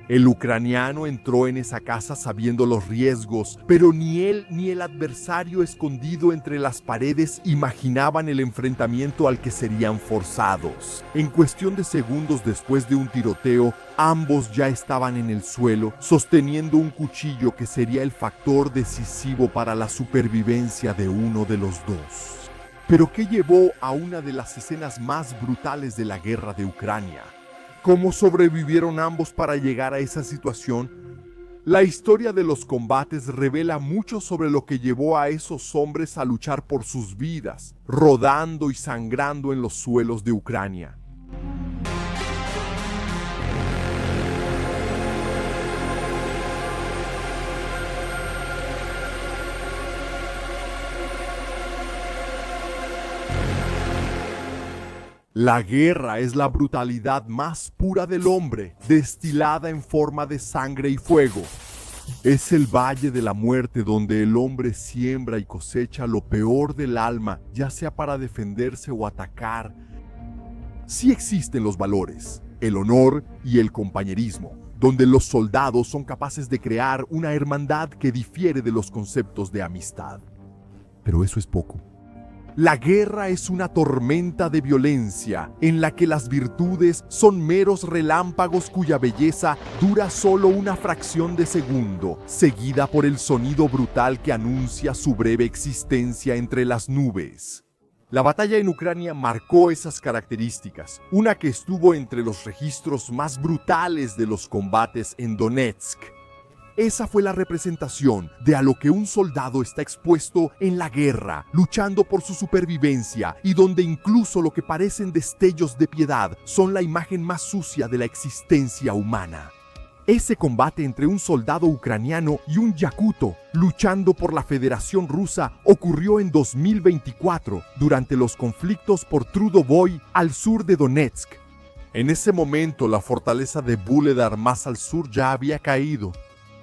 El ucraniano entró en esa casa sabiendo los riesgos, pero ni él ni el adversario escondido entre las paredes imaginaban el enfrentamiento al que serían forzados. En cuestión de segundos después de un tiroteo, ambos ya estaban en el suelo, sosteniendo un cuchillo que sería el factor decisivo para la supervivencia de uno de los dos. ¿Pero qué llevó a una de las escenas más brutales de la guerra de Ucrania? ¿Cómo sobrevivieron ambos para llegar a esa situación? La historia de los combates revela mucho sobre lo que llevó a esos hombres a luchar por sus vidas, rodando y sangrando en los suelos de Ucrania. La guerra es la brutalidad más pura del hombre, destilada en forma de sangre y fuego. Es el valle de la muerte donde el hombre siembra y cosecha lo peor del alma, ya sea para defenderse o atacar. Sí existen los valores, el honor y el compañerismo, donde los soldados son capaces de crear una hermandad que difiere de los conceptos de amistad. Pero eso es poco. La guerra es una tormenta de violencia en la que las virtudes son meros relámpagos cuya belleza dura solo una fracción de segundo, seguida por el sonido brutal que anuncia su breve existencia entre las nubes. La batalla en Ucrania marcó esas características, una que estuvo entre los registros más brutales de los combates en Donetsk. Esa fue la representación de a lo que un soldado está expuesto en la guerra, luchando por su supervivencia y donde incluso lo que parecen destellos de piedad son la imagen más sucia de la existencia humana. Ese combate entre un soldado ucraniano y un yakuto luchando por la Federación Rusa ocurrió en 2024 durante los conflictos por Trudovoy al sur de Donetsk. En ese momento la fortaleza de Vuhledar más al sur ya había caído.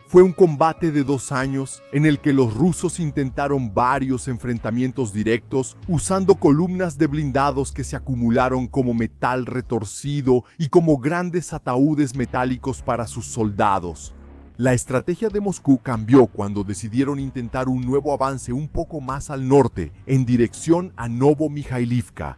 Fue un combate de 2 años en el que los rusos intentaron varios enfrentamientos directos usando columnas de blindados que se acumularon como metal retorcido y como grandes ataúdes metálicos para sus soldados. La estrategia de Moscú cambió cuando decidieron intentar un nuevo avance un poco más al norte, en dirección a Novomijailivka.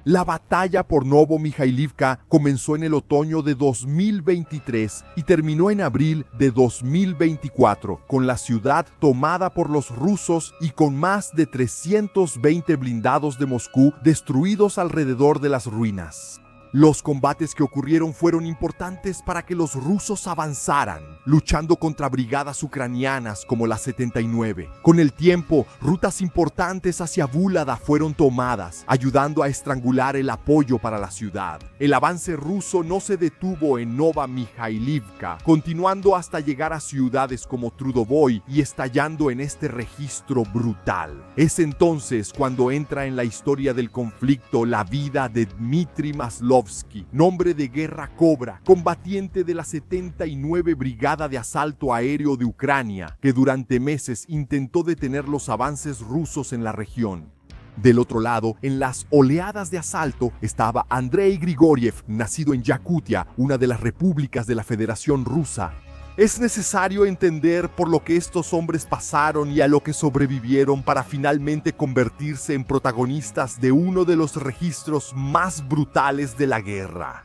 La batalla por Novomijailivka comenzó en el otoño de 2023 y terminó en abril de 2024, con la ciudad tomada por los rusos y con más de 320 blindados de Moscú destruidos alrededor de las ruinas. Los combates que ocurrieron fueron importantes para que los rusos avanzaran, luchando contra brigadas ucranianas como la 79. Con el tiempo, rutas importantes hacia Vuhledar fueron tomadas, ayudando a estrangular el apoyo para la ciudad. El avance ruso no se detuvo en Novomijailivka, continuando hasta llegar a ciudades como Trudovoy y estallando en este registro brutal. Es entonces cuando entra en la historia del conflicto la vida de Dmitry Maslovsky, nombre de guerra Cobra, combatiente de la 79 Brigada de Asalto Aéreo de Ucrania, que durante meses intentó detener los avances rusos en la región. Del otro lado, en las oleadas de asalto, estaba Andrei Grigoriev, nacido en Yakutia, una de las repúblicas de la Federación Rusa. Es necesario entender por lo que estos hombres pasaron y a lo que sobrevivieron para finalmente convertirse en protagonistas de uno de los registros más brutales de la guerra.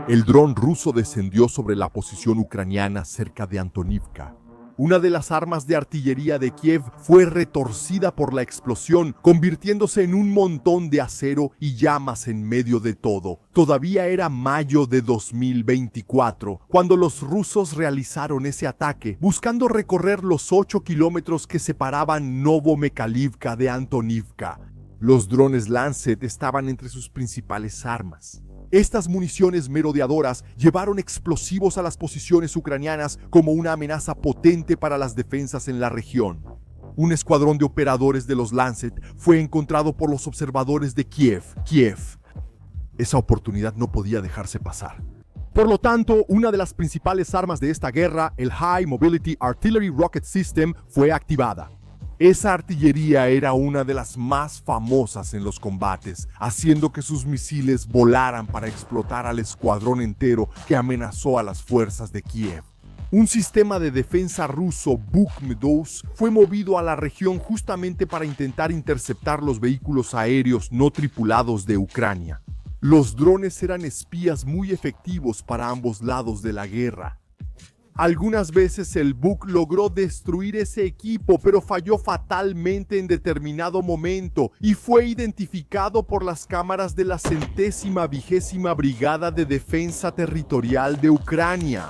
El dron ruso descendió sobre la posición ucraniana cerca de Antonivka. Una de las armas de artillería de Kiev fue retorcida por la explosión, convirtiéndose en un montón de acero y llamas en medio de todo. Todavía era mayo de 2024, cuando los rusos realizaron ese ataque, buscando recorrer los 8 kilómetros que separaban Novomijailivka de Antonivka. Los drones Lancet estaban entre sus principales armas. Estas municiones merodeadoras llevaron explosivos a las posiciones ucranianas como una amenaza potente para las defensas en la región. Un escuadrón de operadores de los Lancet fue encontrado por los observadores de Kiev. Esa oportunidad no podía dejarse pasar. Por lo tanto, una de las principales armas de esta guerra, el High Mobility Artillery Rocket System, fue activada. Esa artillería era una de las más famosas en los combates, haciendo que sus misiles volaran para explotar al escuadrón entero que amenazó a las fuerzas de Kiev. Un sistema de defensa ruso Buk-2 fue movido a la región justamente para intentar interceptar los vehículos aéreos no tripulados de Ucrania. Los drones eran espías muy efectivos para ambos lados de la guerra. Algunas veces el Buk logró destruir ese equipo, pero falló fatalmente en determinado momento y fue identificado por las cámaras de la 120ª Brigada de Defensa Territorial de Ucrania.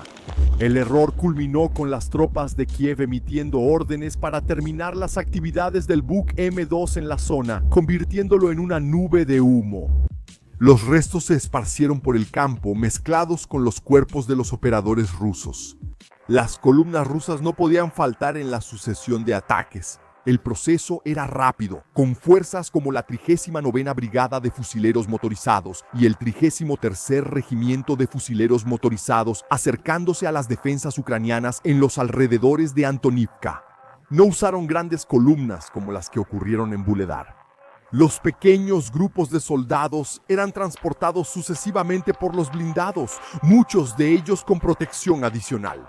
El error culminó con las tropas de Kiev emitiendo órdenes para terminar las actividades del Buk M2 en la zona, convirtiéndolo en una nube de humo. Los restos se esparcieron por el campo, mezclados con los cuerpos de los operadores rusos. Las columnas rusas no podían faltar en la sucesión de ataques. El proceso era rápido, con fuerzas como la 39ª Brigada de Fusileros Motorizados y el 33º Regimiento de Fusileros Motorizados acercándose a las defensas ucranianas en los alrededores de Antonivka. No usaron grandes columnas como las que ocurrieron en Vuhledar. Los pequeños grupos de soldados eran transportados sucesivamente por los blindados, muchos de ellos con protección adicional.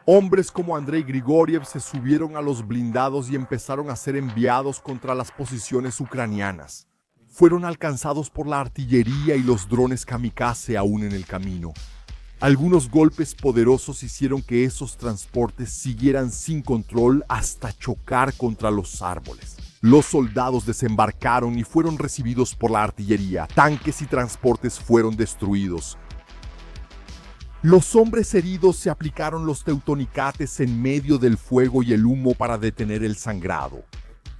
Hombres como Andrei Grigoriev se subieron a los blindados y empezaron a ser enviados contra las posiciones ucranianas. Fueron alcanzados por la artillería y los drones kamikaze aún en el camino. Algunos golpes poderosos hicieron que esos transportes siguieran sin control hasta chocar contra los árboles. Los soldados desembarcaron y fueron recibidos por la artillería. Tanques y transportes fueron destruidos. Los hombres heridos se aplicaron los teutonicates en medio del fuego y el humo para detener el sangrado.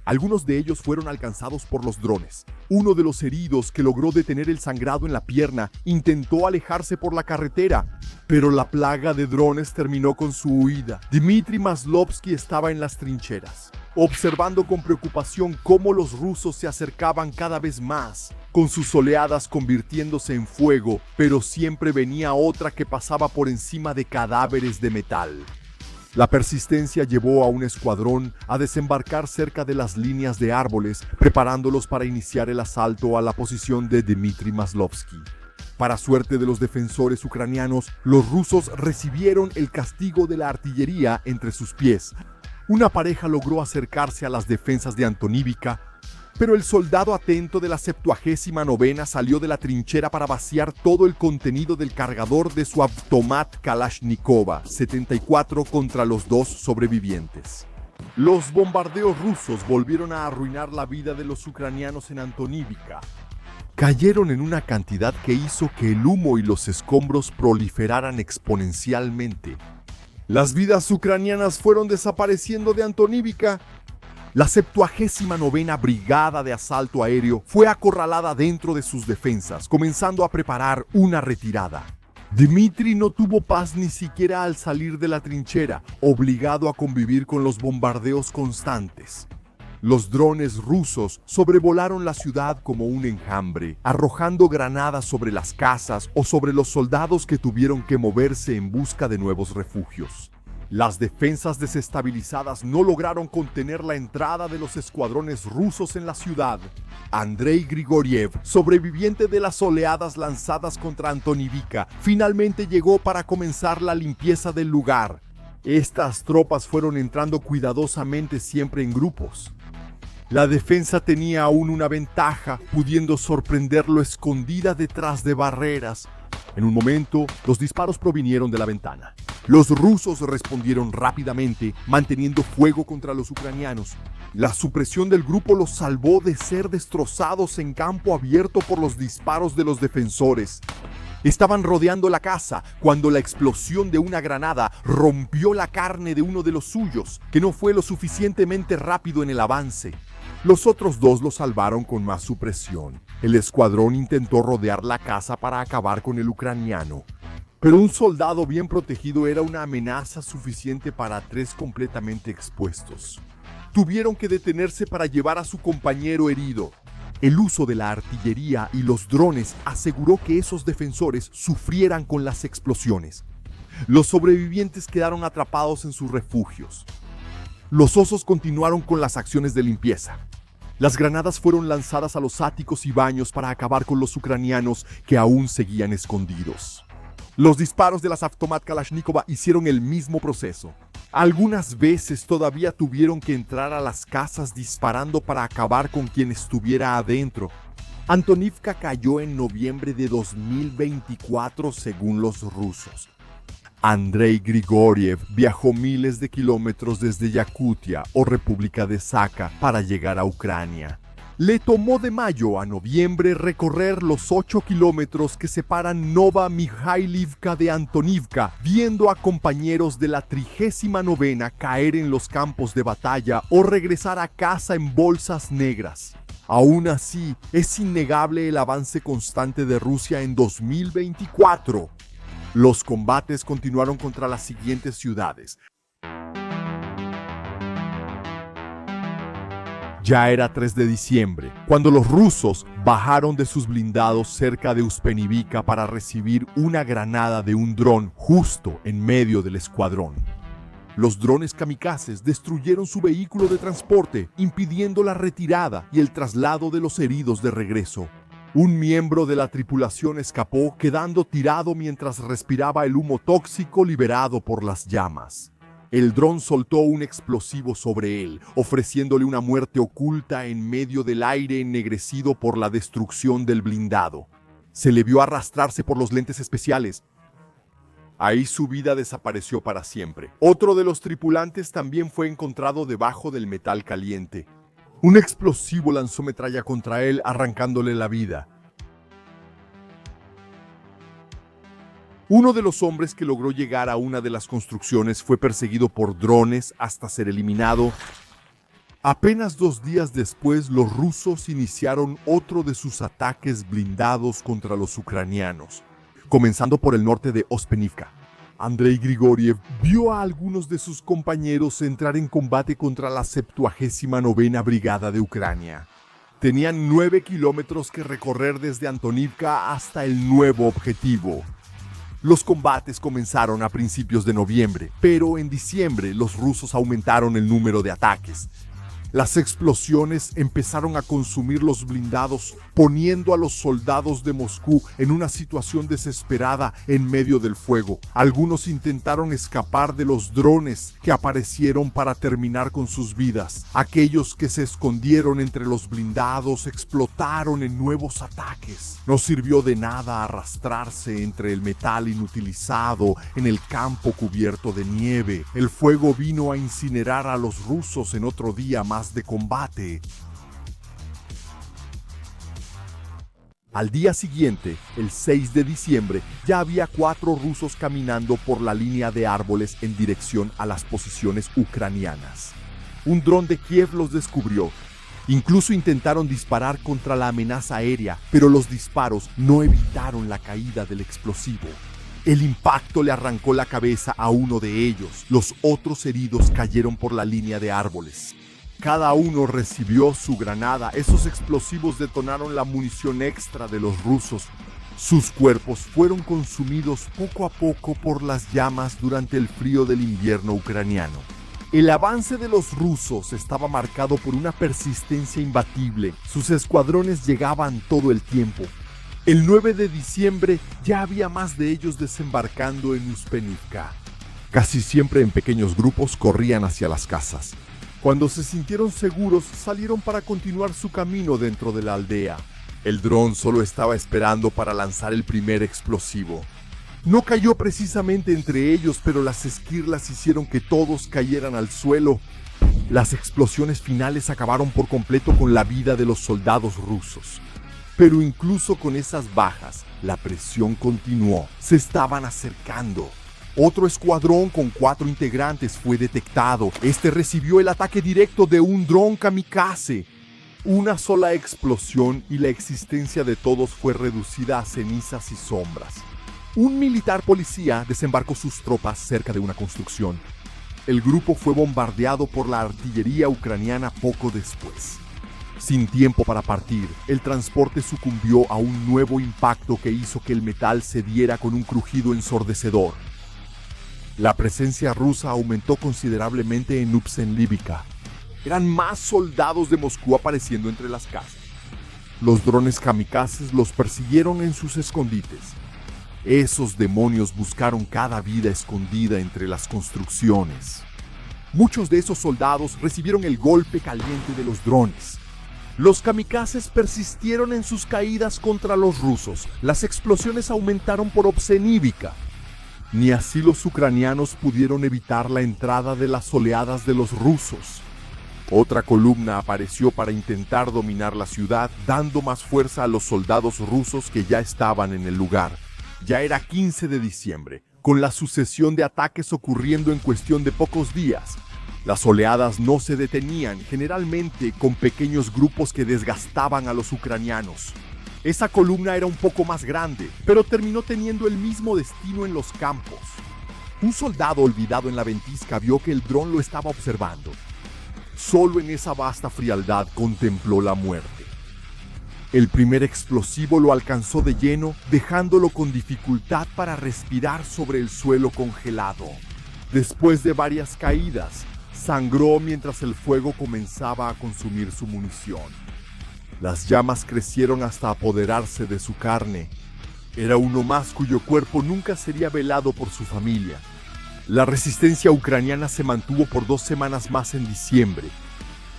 Algunos de ellos fueron alcanzados por los drones. Uno de los heridos, que logró detener el sangrado en la pierna, intentó alejarse por la carretera, pero la plaga de drones terminó con su huida. Dmitry Maslovsky estaba en las trincheras, observando con preocupación cómo los rusos se acercaban cada vez más, con sus oleadas convirtiéndose en fuego, pero siempre venía otra que pasaba por encima de cadáveres de metal. La persistencia llevó a un escuadrón a desembarcar cerca de las líneas de árboles, preparándolos para iniciar el asalto a la posición de Dmitry Maslovsky. Para suerte de los defensores ucranianos, los rusos recibieron el castigo de la artillería entre sus pies. Una pareja logró acercarse a las defensas de Antonivka, pero el soldado atento de la 79ª salió de la trinchera para vaciar todo el contenido del cargador de su automat Kalashnikova 74 contra los dos sobrevivientes. Los bombardeos rusos volvieron a arruinar la vida de los ucranianos en Antonivka. Cayeron en una cantidad que hizo que el humo y los escombros proliferaran exponencialmente. Las vidas ucranianas fueron desapareciendo de Antonivka. La 79ª Brigada de Asalto Aéreo fue acorralada dentro de sus defensas, comenzando a preparar una retirada. Dmitry no tuvo paz ni siquiera al salir de la trinchera, obligado a convivir con los bombardeos constantes. Los drones rusos sobrevolaron la ciudad como un enjambre, arrojando granadas sobre las casas o sobre los soldados que tuvieron que moverse en busca de nuevos refugios. Las defensas desestabilizadas no lograron contener la entrada de los escuadrones rusos en la ciudad. Andrei Grigoriev, sobreviviente de las oleadas lanzadas contra Antonivka, finalmente llegó para comenzar la limpieza del lugar. Estas tropas fueron entrando cuidadosamente siempre en grupos. La defensa tenía aún una ventaja, pudiendo sorprenderlo escondida detrás de barreras. En un momento, los disparos provinieron de la ventana. Los rusos respondieron rápidamente, manteniendo fuego contra los ucranianos. La supresión del grupo los salvó de ser destrozados en campo abierto por los disparos de los defensores. Estaban rodeando la casa cuando la explosión de una granada rompió la carne de uno de los suyos, que no fue lo suficientemente rápido en el avance. Los otros dos lo salvaron con más supresión. El escuadrón intentó rodear la casa para acabar con el ucraniano. Pero un soldado bien protegido era una amenaza suficiente para tres completamente expuestos. Tuvieron que detenerse para llevar a su compañero herido. El uso de la artillería y los drones aseguró que esos defensores sufrieran con las explosiones. Los sobrevivientes quedaron atrapados en sus refugios. Los osos continuaron con las acciones de limpieza. Las granadas fueron lanzadas a los áticos y baños para acabar con los ucranianos que aún seguían escondidos. Los disparos de las Avtomat Kalashnikova hicieron el mismo proceso. Algunas veces todavía tuvieron que entrar a las casas disparando para acabar con quien estuviera adentro. Antonivka cayó en noviembre de 2024 según los rusos. Andrei Grigoriev viajó miles de kilómetros desde Yakutia o República de Sakha para llegar a Ucrania. Le tomó de mayo a noviembre recorrer los 8 kilómetros que separan Nova Mikhailivka de Antonivka, viendo a compañeros de la 39ª caer en los campos de batalla o regresar a casa en bolsas negras. Aún así, es innegable el avance constante de Rusia en 2024. Los combates continuaron contra las siguientes ciudades. Ya era 3 de diciembre, cuando los rusos bajaron de sus blindados cerca de Uspenivka para recibir una granada de un dron justo en medio del escuadrón. Los drones kamikazes destruyeron su vehículo de transporte, impidiendo la retirada y el traslado de los heridos de regreso. Un miembro de la tripulación escapó, quedando tirado mientras respiraba el humo tóxico liberado por las llamas. El dron soltó un explosivo sobre él, ofreciéndole una muerte oculta en medio del aire ennegrecido por la destrucción del blindado. Se le vio arrastrarse por los lentes especiales. Ahí su vida desapareció para siempre. Otro de los tripulantes también fue encontrado debajo del metal caliente. Un explosivo lanzó metralla contra él, arrancándole la vida. Uno de los hombres que logró llegar a una de las construcciones fue perseguido por drones hasta ser eliminado. Apenas 2 días después, los rusos iniciaron otro de sus ataques blindados contra los ucranianos, comenzando por el norte de Ospenivka. Andrei Grigoriev vio a algunos de sus compañeros entrar en combate contra la 79ª Brigada de Ucrania. Tenían 9 kilómetros que recorrer desde Antonivka hasta el nuevo objetivo. Los combates comenzaron a principios de noviembre, pero en diciembre los rusos aumentaron el número de ataques. Las explosiones empezaron a consumir los blindados, poniendo a los soldados de Moscú en una situación desesperada en medio del fuego. Algunos intentaron escapar de los drones que aparecieron para terminar con sus vidas. Aquellos que se escondieron entre los blindados explotaron en nuevos ataques. No sirvió de nada arrastrarse entre el metal inutilizado en el campo cubierto de nieve. El fuego vino a incinerar a los rusos en otro día más de combate. Al día siguiente, el 6 de diciembre, ya había 4 rusos caminando por la línea de árboles en dirección a las posiciones ucranianas. Un dron de Kiev los descubrió. Incluso intentaron disparar contra la amenaza aérea, pero los disparos no evitaron la caída del explosivo. El impacto le arrancó la cabeza a uno de ellos. Los otros heridos cayeron por la línea de árboles. Cada uno recibió su granada. Esos explosivos detonaron la munición extra de los rusos. Sus cuerpos fueron consumidos poco a poco por las llamas durante el frío del invierno ucraniano. El avance de los rusos estaba marcado por una persistencia imbatible. Sus escuadrones llegaban todo el tiempo. El 9 de diciembre ya había más de ellos desembarcando en Uspenivka. Casi siempre en pequeños grupos corrían hacia las casas. Cuando se sintieron seguros, salieron para continuar su camino dentro de la aldea. El dron solo estaba esperando para lanzar el primer explosivo. No cayó precisamente entre ellos, pero las esquirlas hicieron que todos cayeran al suelo. Las explosiones finales acabaron por completo con la vida de los soldados rusos. Pero incluso con esas bajas, la presión continuó. Se estaban acercando. Otro escuadrón con 4 integrantes fue detectado. Este recibió el ataque directo de un dron kamikaze. Una sola explosión y la existencia de todos fue reducida a cenizas y sombras. Un militar policía desembarcó sus tropas cerca de una construcción. El grupo fue bombardeado por la artillería ucraniana poco después. Sin tiempo para partir, el transporte sucumbió a un nuevo impacto que hizo que el metal cediera con un crujido ensordecedor. La presencia rusa aumentó considerablemente en Upsenlivka. Eran más soldados de Moscú apareciendo entre las casas. Los drones kamikazes los persiguieron en sus escondites. Esos demonios buscaron cada vida escondida entre las construcciones. Muchos de esos soldados recibieron el golpe caliente de los drones. Los kamikazes persistieron en sus caídas contra los rusos. Las explosiones aumentaron por Upsenlivka. Ni así los ucranianos pudieron evitar la entrada de las oleadas de los rusos. Otra columna apareció para intentar dominar la ciudad, dando más fuerza a los soldados rusos que ya estaban en el lugar. Ya era 15 de diciembre, con la sucesión de ataques ocurriendo en cuestión de pocos días. Las oleadas no se detenían, generalmente con pequeños grupos que desgastaban a los ucranianos. Esa columna era un poco más grande, pero terminó teniendo el mismo destino en los campos. Un soldado olvidado en la ventisca vio que el dron lo estaba observando. Solo en esa vasta frialdad contempló la muerte. El primer explosivo lo alcanzó de lleno, dejándolo con dificultad para respirar sobre el suelo congelado. Después de varias caídas, sangró mientras el fuego comenzaba a consumir su munición. Las llamas crecieron hasta apoderarse de su carne. Era uno más cuyo cuerpo nunca sería velado por su familia. La resistencia ucraniana se mantuvo por 2 semanas más en diciembre.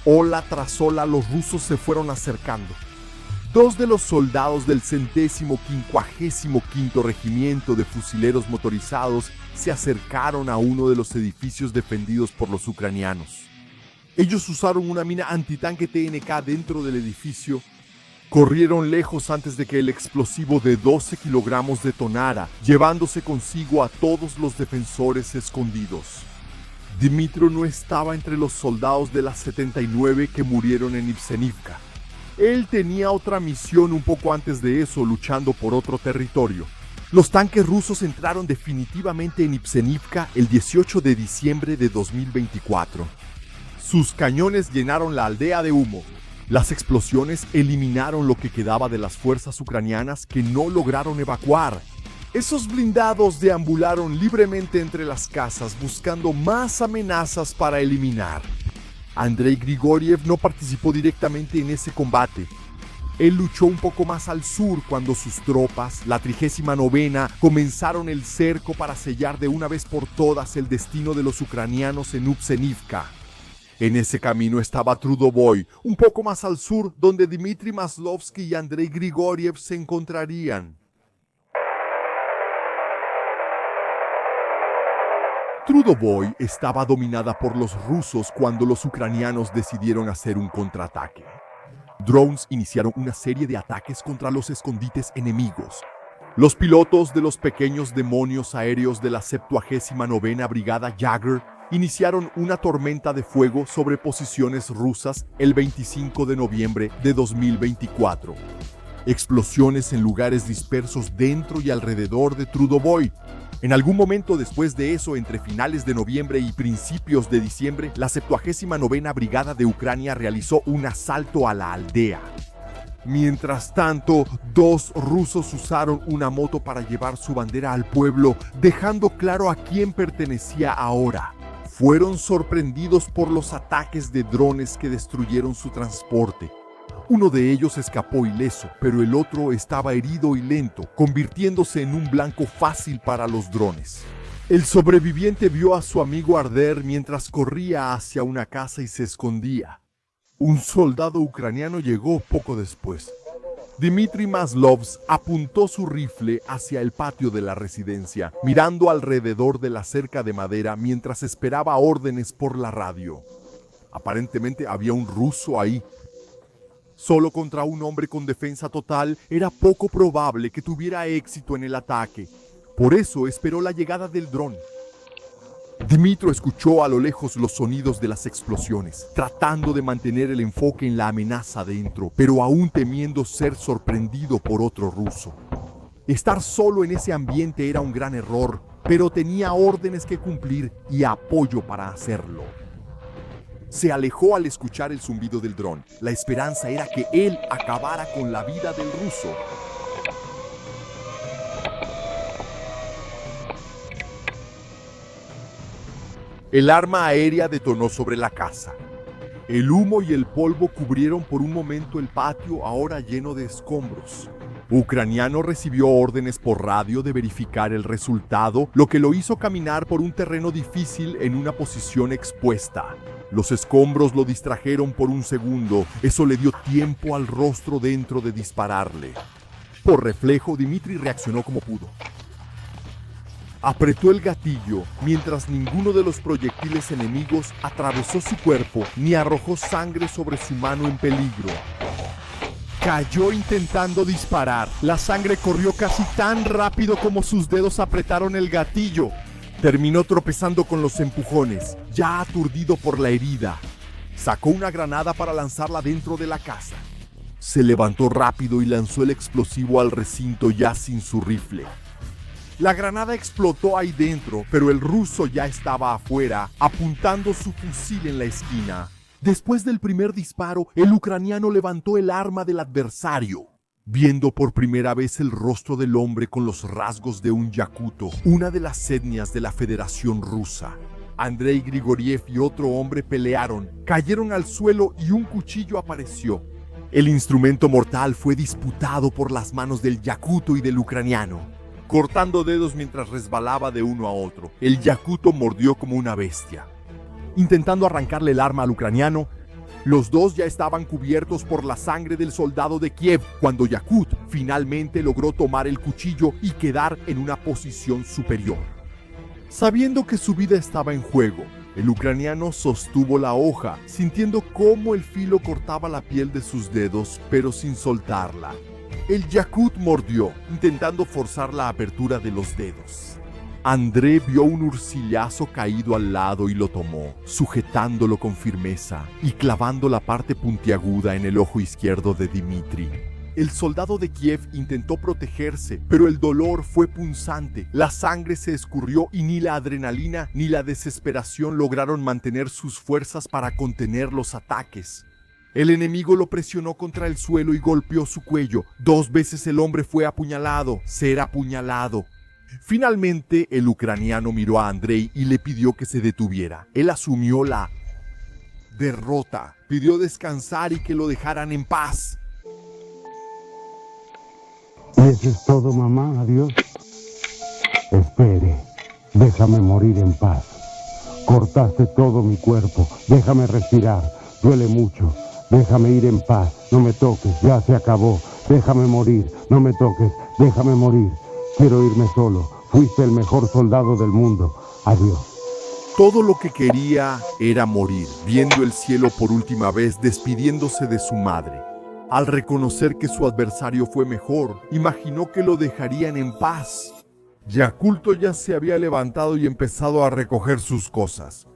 Ola tras ola los rusos se fueron acercando. 2 de los soldados del 155º Regimiento de Fusileros Motorizados se acercaron a uno de los edificios defendidos por los ucranianos. Ellos usaron una mina antitanque TNK dentro del edificio. Corrieron lejos antes de que el explosivo de 12 kilogramos detonara, llevándose consigo a todos los defensores escondidos. Dmytro no estaba entre los soldados de las 79 que murieron en Upsenlivka. Él tenía otra misión un poco antes de eso, luchando por otro territorio. Los tanques rusos entraron definitivamente en Upsenlivka el 18 de diciembre de 2024. Sus cañones llenaron la aldea de humo. Las explosiones eliminaron lo que quedaba de las fuerzas ucranianas que no lograron evacuar. Esos blindados deambularon libremente entre las casas buscando más amenazas para eliminar. Andrei Grigoriev no participó directamente en ese combate. Él luchó un poco más al sur cuando sus tropas, la 39ª, comenzaron el cerco para sellar de una vez por todas el destino de los ucranianos en Upsenlivka. En ese camino estaba Trudovoy, un poco más al sur, donde Dmitry Maslovsky y Andrei Grigoriev se encontrarían. Trudovoy estaba dominada por los rusos cuando los ucranianos decidieron hacer un contraataque. Drones iniciaron una serie de ataques contra los escondites enemigos. Los pilotos de los pequeños demonios aéreos de la 79ª Brigada Jagger iniciaron una tormenta de fuego sobre posiciones rusas el 25 de noviembre de 2024. Explosiones en lugares dispersos dentro y alrededor de Trudovoy. En algún momento después de eso, entre finales de noviembre y principios de diciembre, la 79ª Brigada de Ucrania realizó un asalto a la aldea. Mientras tanto, 2 rusos usaron una moto para llevar su bandera al pueblo, dejando claro a quién pertenecía ahora. Fueron sorprendidos por los ataques de drones que destruyeron su transporte. Uno de ellos escapó ileso, pero el otro estaba herido y lento, convirtiéndose en un blanco fácil para los drones. El sobreviviente vio a su amigo arder mientras corría hacia una casa y se escondía. Un soldado ucraniano llegó poco después. Dmitry Maslovsky apuntó su rifle hacia el patio de la residencia, mirando alrededor de la cerca de madera mientras esperaba órdenes por la radio. Aparentemente había un ruso ahí. Solo contra un hombre con defensa total era poco probable que tuviera éxito en el ataque. Por eso esperó la llegada del dron. Dmytro escuchó a lo lejos los sonidos de las explosiones, tratando de mantener el enfoque en la amenaza dentro, pero aún temiendo ser sorprendido por otro ruso. Estar solo en ese ambiente era un gran error, pero tenía órdenes que cumplir y apoyo para hacerlo. Se alejó al escuchar el zumbido del dron. La esperanza era que él acabara con la vida del ruso. El arma aérea detonó sobre la casa. El humo y el polvo cubrieron por un momento el patio, ahora lleno de escombros. Ucraniano recibió órdenes por radio de verificar el resultado, lo que lo hizo caminar por un terreno difícil en una posición expuesta. Los escombros lo distrajeron por un segundo. Eso le dio tiempo al rostro dentro de dispararle. Por reflejo, Dmitri reaccionó como pudo. Apretó el gatillo mientras ninguno de los proyectiles enemigos atravesó su cuerpo ni arrojó sangre sobre su mano en peligro. Cayó intentando disparar. La sangre corrió casi tan rápido como sus dedos apretaron el gatillo. Terminó tropezando con los empujones, ya aturdido por la herida. Sacó una granada para lanzarla dentro de la casa. Se levantó rápido y lanzó el explosivo al recinto ya sin su rifle. La granada explotó ahí dentro, pero el ruso ya estaba afuera, apuntando su fusil en la esquina. Después del primer disparo, el ucraniano levantó el arma del adversario. Viendo por primera vez el rostro del hombre con los rasgos de un yakuto, una de las etnias de la Federación Rusa, Andrei Grigoriev y otro hombre pelearon, cayeron al suelo y un cuchillo apareció. El instrumento mortal fue disputado por las manos del yakuto y del ucraniano. Cortando dedos mientras resbalaba de uno a otro, el yakuto mordió como una bestia. Intentando arrancarle el arma al ucraniano, los dos ya estaban cubiertos por la sangre del soldado de Kiev cuando Yakut finalmente logró tomar el cuchillo y quedar en una posición superior. Sabiendo que su vida estaba en juego, el ucraniano sostuvo la hoja, sintiendo cómo el filo cortaba la piel de sus dedos, pero sin soltarla. El Yakut mordió, intentando forzar la apertura de los dedos. André vio un ursillazo caído al lado y lo tomó, sujetándolo con firmeza y clavando la parte puntiaguda en el ojo izquierdo de Dmitri. El soldado de Kiev intentó protegerse, pero el dolor fue punzante. La sangre se escurrió y ni la adrenalina ni la desesperación lograron mantener sus fuerzas para contener los ataques. El enemigo lo presionó contra el suelo y golpeó su cuello. 2 veces el hombre fue apuñalado, ser apuñalado. Finalmente, el ucraniano miró a Andrei y le pidió que se detuviera. Él asumió la derrota, pidió descansar y que lo dejaran en paz. ¿Eso es todo, mamá? Adiós. Espere, déjame morir en paz. Cortaste todo mi cuerpo, déjame respirar, duele mucho. Déjame ir en paz, no me toques, ya se acabó. Déjame morir, no me toques, déjame morir. Quiero irme solo, fuiste el mejor soldado del mundo. Adiós. Todo lo que quería era morir, viendo el cielo por última vez, despidiéndose de su madre. Al reconocer que su adversario fue mejor, imaginó que lo dejarían en paz. Yakulto ya se había levantado y empezado a recoger sus cosas.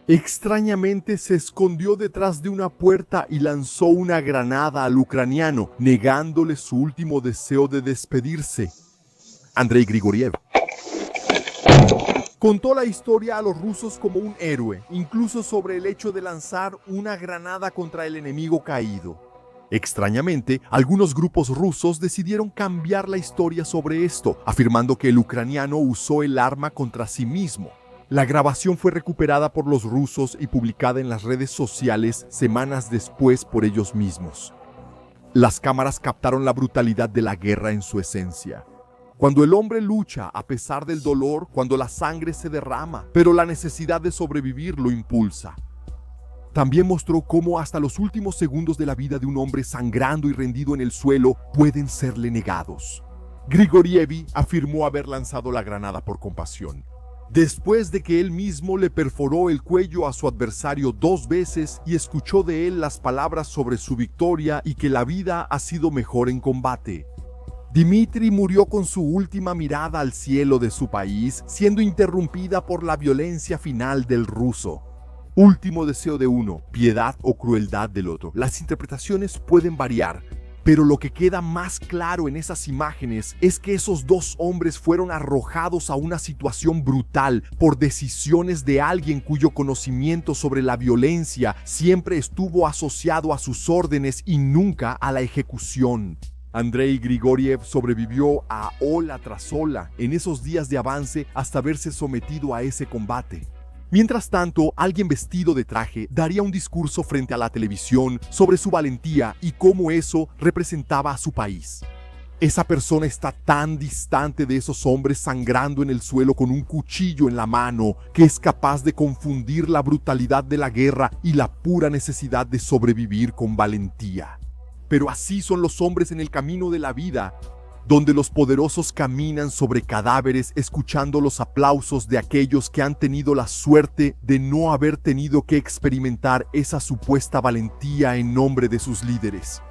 Extrañamente se escondió detrás de una puerta y lanzó una granada al ucraniano, negándole su último deseo de despedirse. Andrei Grigoriev contó la historia a los rusos como un héroe, incluso sobre el hecho de lanzar una granada contra el enemigo caído. Extrañamente, algunos grupos rusos decidieron cambiar la historia sobre esto, afirmando que el ucraniano usó el arma contra sí mismo. La grabación fue recuperada por los rusos y publicada en las redes sociales semanas después por ellos mismos. Las cámaras captaron la brutalidad de la guerra en su esencia. Cuando el hombre lucha a pesar del dolor, cuando la sangre se derrama, pero la necesidad de sobrevivir lo impulsa. También mostró cómo hasta los últimos segundos de la vida de un hombre sangrando y rendido en el suelo pueden serle negados. Grigoriev afirmó haber lanzado la granada por compasión. Después de que él mismo le perforó el cuello a su adversario 2 veces y escuchó de él las palabras sobre su victoria y que la vida ha sido mejor en combate. Dmitri murió con su última mirada al cielo de su país, siendo interrumpida por la violencia final del ruso. Último deseo de uno, piedad o crueldad del otro. Las interpretaciones pueden variar, pero lo que queda más claro en esas imágenes es que esos 2 hombres fueron arrojados a una situación brutal por decisiones de alguien cuyo conocimiento sobre la violencia siempre estuvo asociado a sus órdenes y nunca a la ejecución. Andrei Grigoriev sobrevivió a ola tras ola en esos días de avance hasta verse sometido a ese combate. Mientras tanto, alguien vestido de traje daría un discurso frente a la televisión sobre su valentía y cómo eso representaba a su país. Esa persona está tan distante de esos hombres sangrando en el suelo con un cuchillo en la mano que es capaz de confundir la brutalidad de la guerra y la pura necesidad de sobrevivir con valentía. Pero así son los hombres en el camino de la vida, donde los poderosos caminan sobre cadáveres escuchando los aplausos de aquellos que han tenido la suerte de no haber tenido que experimentar esa supuesta valentía en nombre de sus líderes.